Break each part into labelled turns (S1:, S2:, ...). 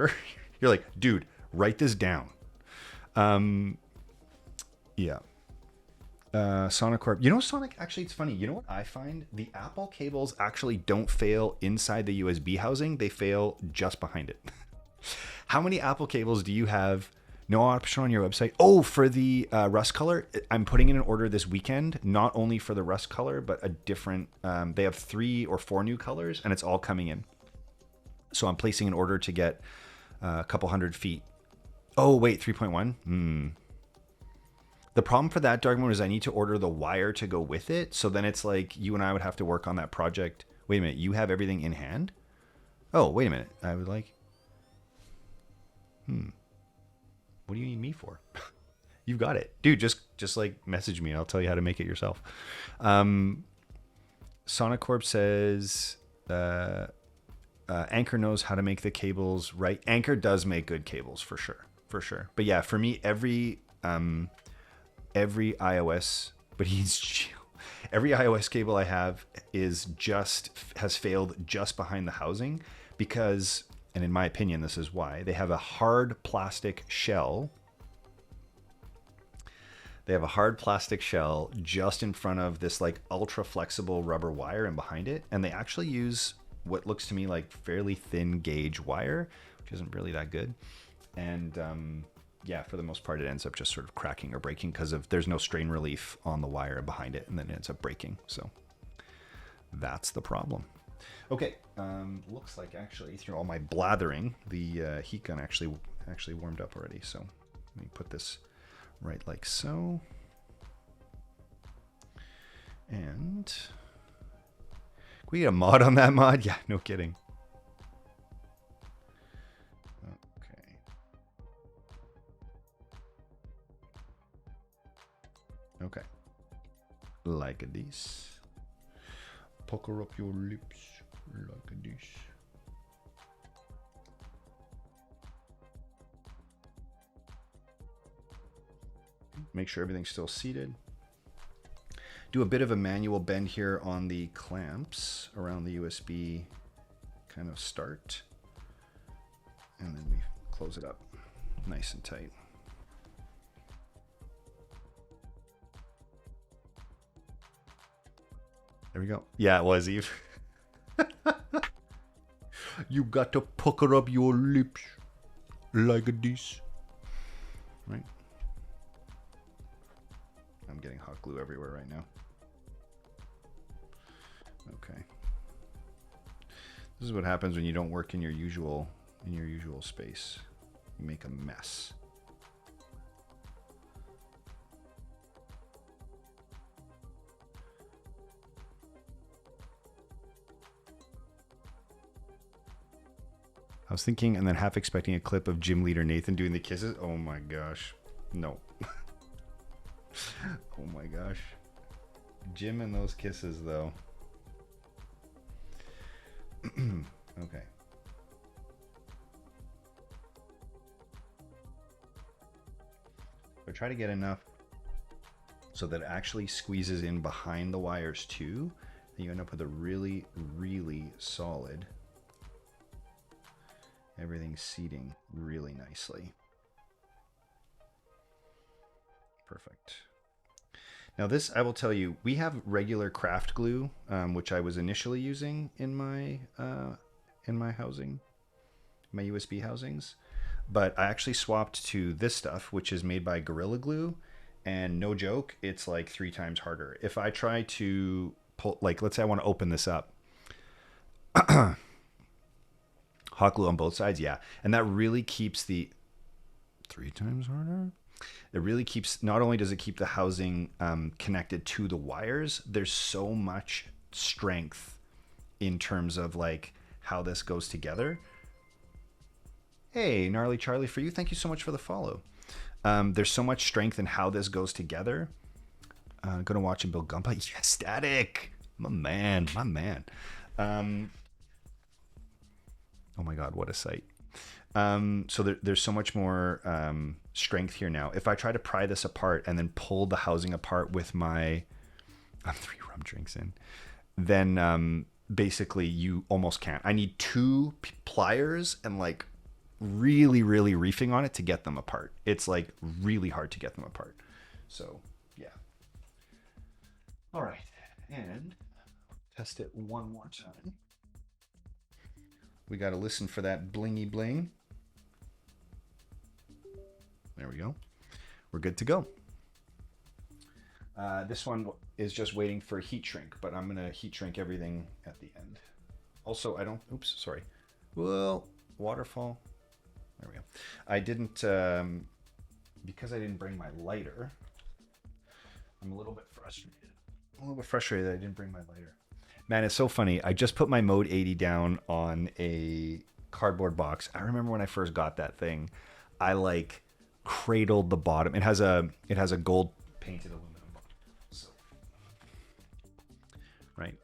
S1: order. You're like, dude, write this down. Yeah. Sonic Corp. You know, Sonic, actually, it's funny. You know what I find? The Apple cables actually don't fail inside the USB housing. They fail just behind it. How many Apple cables do you have? No option on your website. Oh, for the rust color, I'm putting in an order this weekend, not only for the rust color, but a different, they have 3 or 4 new colors, and it's all coming in. So I'm placing an order to get a couple 100 feet. Oh, wait, 3.1? The problem for that, Dark Moon, is I need to order the wire to go with it. So then it's like you and I would have to work on that project. Wait a minute, you have everything in hand? Oh, wait a minute. I would like... What do you need me for? You've got it. Dude, just like message me and I'll tell you how to make it yourself. Sonic Corp says Anchor knows how to make the cables right. Anchor does make good cables for sure. For sure. But yeah, for me, every iOS, but every iOS cable I have has failed just behind the housing because, and in my opinion, this is why, they have a hard plastic shell. They have a hard plastic shell just in front of this like ultra flexible rubber wire and behind it. And they actually use what looks to me like fairly thin gauge wire, which isn't really that good. And yeah, for the most part, it ends up just sort of cracking or breaking because there's no strain relief on the wire behind it, and then it ends up breaking. So that's the problem. Okay, looks like actually through all my blathering, the heat gun actually warmed up already. So let me put this right like so. And can we get a mod on that mod? Yeah, no kidding. Okay. Okay. Like this. Pucker up your lips like this. Make sure everything's still seated. Do a bit of a manual bend here on the clamps around the USB kind of start. And then we close it up nice and tight. There we go. Yeah, it was, Eve. You got to pucker up your lips like this. Right? I'm getting hot glue everywhere right now. Okay. This is what happens when you don't work in your usual space. You make a mess. I was thinking and then half expecting a clip of gym leader Nathan doing the kisses. Oh my gosh. No. Oh my gosh. Jim and those kisses though. Okay. I try to get enough so that it actually squeezes in behind the wires too. And you end up with a really, really solid, everything's seating really nicely. Perfect. Now this, I will tell you, we have regular craft glue, which I was initially using in my housing, my USB housings, but I actually swapped to this stuff, which is made by Gorilla Glue, and no joke, it's like 3 times harder. If I try to pull, like, let's say I want to open this up, hot glue on both sides, yeah, and that really keeps the 3 times harder. It really keeps, not only does it keep the housing connected to the wires, there's so much strength in terms of like how this goes together. Hey, Gnarly Charlie, for you, thank you so much for the follow. There's so much strength in how this goes together. Gonna watch and build Gumpa. Yeah, Static, my man. Oh my God, what a sight. So there's so much more strength here now. If I try to pry this apart and then pull the housing apart with my, I'm 3 rum drinks in, then basically you almost can't. I need 2 pliers and like really, really reefing on it to get them apart. It's like really hard to get them apart. So yeah. All right, and test it one more time. We got to listen for that blingy bling. There we go. We're good to go. This one is just waiting for heat shrink, but I'm going to heat shrink everything at the end. Also, I don't, oops, sorry. Well, waterfall. There we go. I didn't, because I didn't bring my lighter, I'm a little bit frustrated. A little bit frustrated that I didn't bring my lighter. Man, it's so funny. I just put my Mode 80 down on a cardboard box. I remember when I first got that thing, I like cradled the bottom. It has a gold painted aluminum bottom. So, right.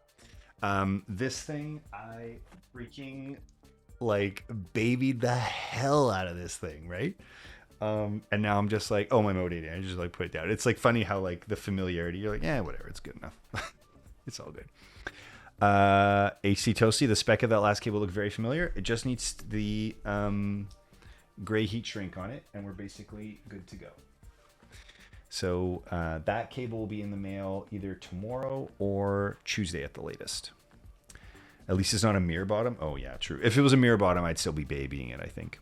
S1: This thing, I freaking like babied the hell out of this thing, right? And now I'm just like, oh, my Mode 80. I just like put it down. It's like funny how like the familiarity, you're like, yeah, whatever, it's good enough. It's all good. HC Toasty, the spec of that last cable looked very familiar. It just needs the gray heat shrink on it, and we're basically good to go. So that cable will be in the mail either tomorrow or Tuesday at the latest. At least it's not a mirror bottom. Oh yeah, true. If it was a mirror bottom, I'd still be babying it, I think.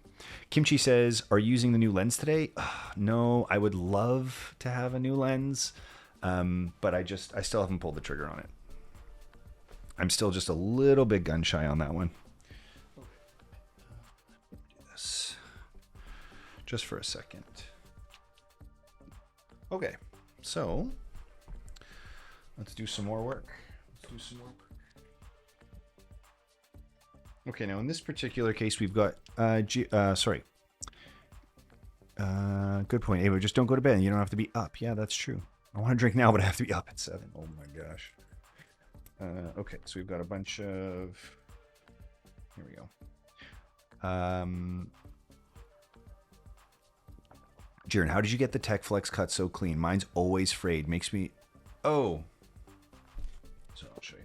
S1: Kimchi says, are you using the new lens today? No, I would love to have a new lens, but I still haven't pulled the trigger on it. I'm still just a little bit gun shy on that one. Do this just for a second. Okay, so let's do some more work. Okay, now in this particular case, we've got good point, Ava. Just don't go to bed. You don't have to be up. Yeah, that's true. I want to drink now, but I have to be up at 7. Oh my gosh. Okay, so we've got a bunch of. Here we go. Jiren, how did you get the Tech Flex cut so clean? Mine's always frayed. Makes me. Oh. So I'll show you.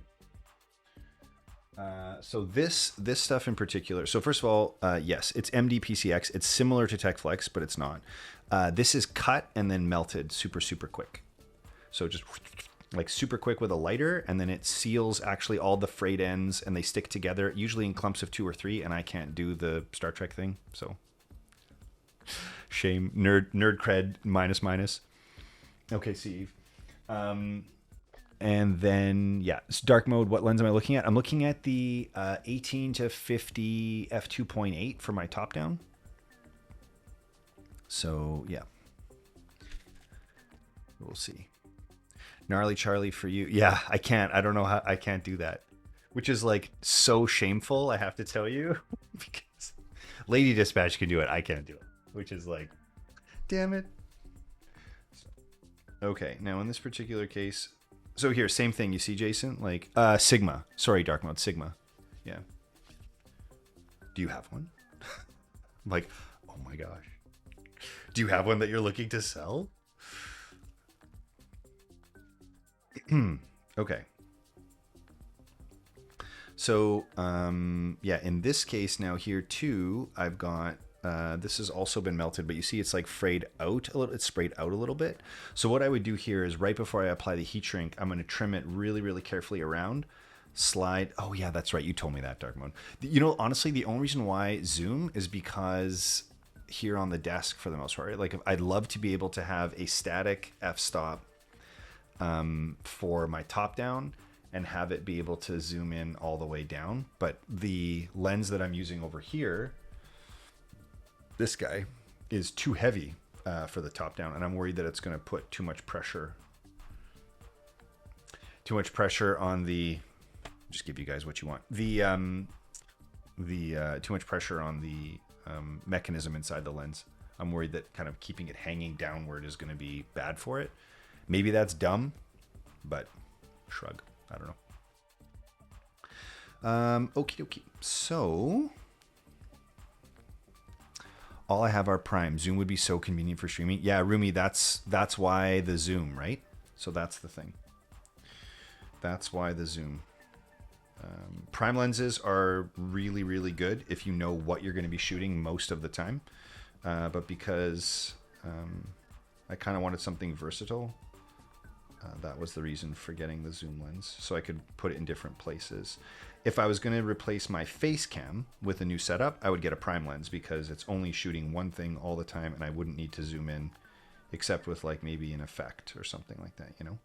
S1: So this stuff in particular. So first of all, yes, it's MDPCX. It's similar to Tech Flex, but it's not. This is cut and then melted super quick. So just like super quick with a lighter, and then it seals actually all the frayed ends, and they stick together, usually in clumps of 2 or 3, and I can't do the Star Trek thing, so shame. Nerd cred minus. Okay, Steve. And then, yeah, dark mode, what lens am I looking at? I'm looking at the 18 to 50 f2.8 for my top down. So, yeah. We'll see. Gnarly Charlie for you. Yeah, I can't. I don't know how I can't do that. Which is like so shameful, I have to tell you. Because Lady Dispatch can do it. I can't do it. Which is like, damn it. Okay, now in this particular case, so here, same thing. You see, Jason? Like, Sigma. Sorry, dark mode. Sigma. Yeah. Do you have one? I'm like, oh my gosh. Do you have one that you're looking to sell? Okay. So, yeah, in this case now here too, I've got, this has also been melted, but you see it's like frayed out a little, it's sprayed out a little bit. So what I would do here is right before I apply the heat shrink, I'm going to trim it really carefully around, slide. Oh yeah, that's right. You told me that, dark mode. You know, honestly, the only reason why zoom is because here on the desk for the most part, like I'd love to be able to have a static f-stop for my top down and have it be able to zoom in all the way down. But the lens that I'm using over here, this guy, is too heavy for the top down, and I'm worried that it's going to put too much pressure on the, just give you guys what you want, the too much pressure on the mechanism inside the lens. I'm worried that kind of keeping it hanging downward is going to be bad for it. Maybe that's dumb, but shrug. I don't know. Okie dokie. So, all I have are Prime. Zoom would be so convenient for streaming. Yeah, Rumi, that's why the Zoom, right? So that's the thing. That's why the Zoom. Prime lenses are really, really good if you know what you're going to be shooting most of the time. But because I kind of wanted something versatile, that was the reason for getting the zoom lens, so I could put it in different places. If I was going to replace my face cam with a new setup, I would get a prime lens because it's only shooting one thing all the time, and I wouldn't need to zoom in except with like maybe an effect or something like that, you know?